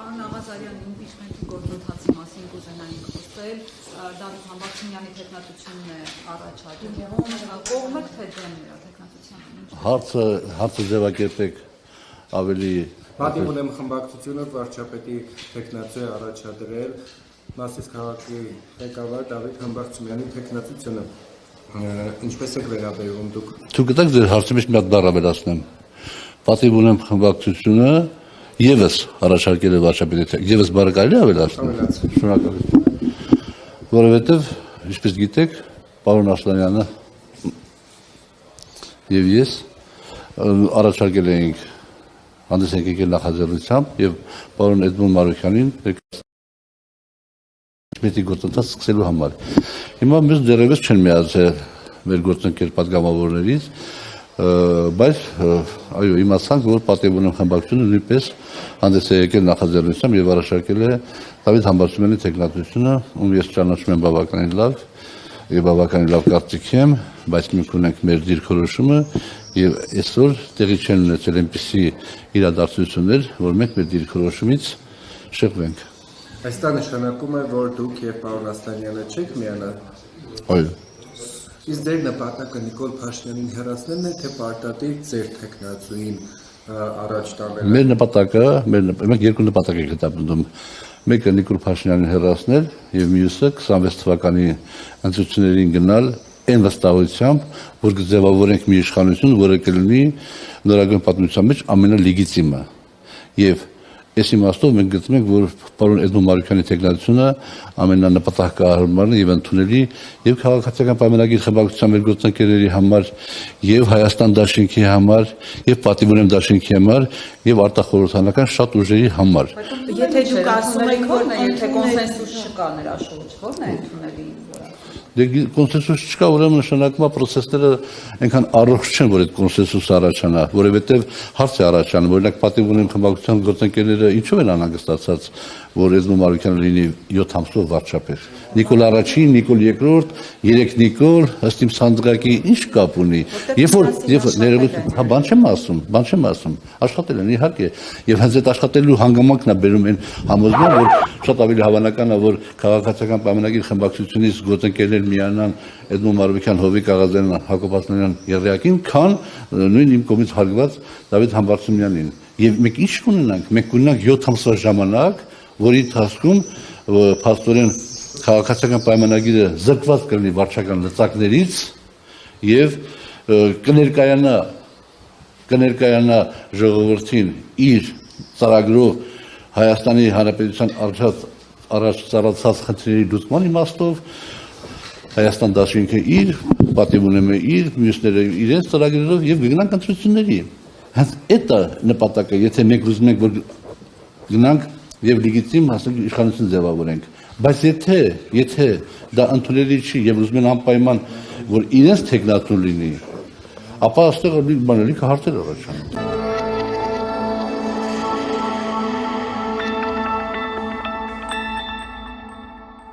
Պարոն Աղազարյան, իմպիչմենթի գործընթացի մասին կուզենայինք խոսել, Դավիթ Համբարձումյանի թեկնածությունն է առաջադրում, կողմ եք թե դեմ նրա թեկնածությանը։ Հարցը ձևակերպեք ավելի Պատիվ ունեմ խմբակցությունը վարչապետի թեկնածու է առաջադրել Մասիս քաղաքի ղեկավար Դավիթ Համբարձումյանի թեկնածությունը ինչպես եք վերաբերվում դուք։ Դուք գտեք ձեր հարցի մեջ մի հատ բառ ավելացնեմ։ Պատիվ ունեմ խմբակցությունը Եվս առաջարկել է վարչապետի եվս բառը կարելի է ավելացնել։ Շնորհակալություն։ Որովհետև, ինչպես գիտեք, պարոն Ասլանյանը եւ ես առաջարկել էինք հանդես եկել նախաձեռնությամբ եւ պարոն Էդմոն Մարուքյանին մետի գործընթաց սկսելու համար։ Հիմա մեզ դեռևս չեն միացել մեր գործընկեր պատգամավորներից, բայց այո, իմացանք, որ Պատիվ ունեմ խմբակցությունը նույնպես հանդես է եկել նախաձեռնությամբ եւ առաջարկել է Դավիթ Համբարձումյանի թեկնածությունը, ում ես ճանաչում եմ բավականին լավ եւ բավականին լավ կարծիք եմ, բայց մենք ունենք մեր դիրքորոշումը եւ այսօր տեղի չեն ունեցել այնպիսի իրադարձություններ, որ մենք մեր դիրքորոշումից շեղվենք։ Այս դա նշանակում է, որ դուք եւ պարոն Ասլանյանը չեք միանա։ Այո։ Իսկ ձեր նպատակը Նիկոլ Փաշինյանին հեռացնելն է, թե պարտադիր ձեր թեկնածուին առաջ տանելը։ Մեր նպատակը, մենք երկու նպատակ ենք հետապնդում։ Մեկը Նիկոլ Փաշինյանին հեռացնել եւ մյուսը 26 թվականի ընտրություններին գնալ այն վստահությամբ, որ կձևավորենք մի իշխանություն, որը կլինի նորագույն պատմության մեջ ամենալեգիտիմը։ Եվ այս իմաստով մենք գտնում ենք, որ պարոն Էդմոն Մարուքյանի թեկնածությունը ամենանպատակահարմարն եւ ընդունելի եւ քաղաքացիական պայմանագիր խմբակցության մեր գործընկերների համար եւ Հայաստան դաշինքի համար եւ Պատիվ ունեմ դաշինքի համար եւ արտախորհրդանական շատ ուժերի համար։ Եթե դուք ասում եք, որ եթե կոնսենսուս չկա նրա շուրջ, ո՞րն է ընդունելի։ Դե կոնսենսուս չկա, ուրեմն նշանակում է պրոցեսները այնքան առողջ չեն, որ այդ կոնսենսուսը առաջանա, որովհետև հարց է առաջանում, օրինակ Պատիվ ունեմ խմբակցության գործընկերները ինչու են անհանգստացած, որ Էդմոն Մարուքյանը լինի 7 ամսով վարչապետ։ Նիկոլ առաջին, Նիկոլ երկրորդ, 3 Նիկոլ, ըստ իմ ցանկակի ինչ կապ ունի։ Երբ որ ներողություն, հա բան չեմ ասում, աշխատել են իհարկե, եւ հենց այդ աշխատելու հանգամանքն է բերում այն համոզման, որ շատ ավելի հավանական է, որ քաղաքացիական պայմանագիր խմբակցությունից գործընկերներ միանան Էդմոն Մարուքյան, Հովիկ Աղազարյան, Հակոբ Ասլանյան եղրյակին, քան նույն իմ կողմից հարգված Դավիթ Համբարձումյանին։ Եվ մենք ինչ կունենանք, մենք կունենանք 7 ամսվա ժամանակ, որի ընթացքում փաստորեն քաղաքացիական պայմանագիրը զրկված կլինի վարչական լծակներից եւ կներկայանա ժողովրդին իր ծրագրով Հայաստանի Հանրապետության առաջ ծառացած խնդիրների լուծման իմաստով Հայաստան դաշինքը իր, Պատիվ ունեմը իր, մյուսները իրենց ծրագրերով եւ գնանք ընտրությունների։ Հենց այդ է նպատակը, եթե մենք ուզում ենք որ գնանք եւ լեգիտիմ հասարակ իշխանություն ձևավորենք, բայց եթե դա ընդունելի չի եւ ուզում են անպայման որ իրենց թեկնածու լինի, ապա այստեղ լիքը հարցեր առաջանում։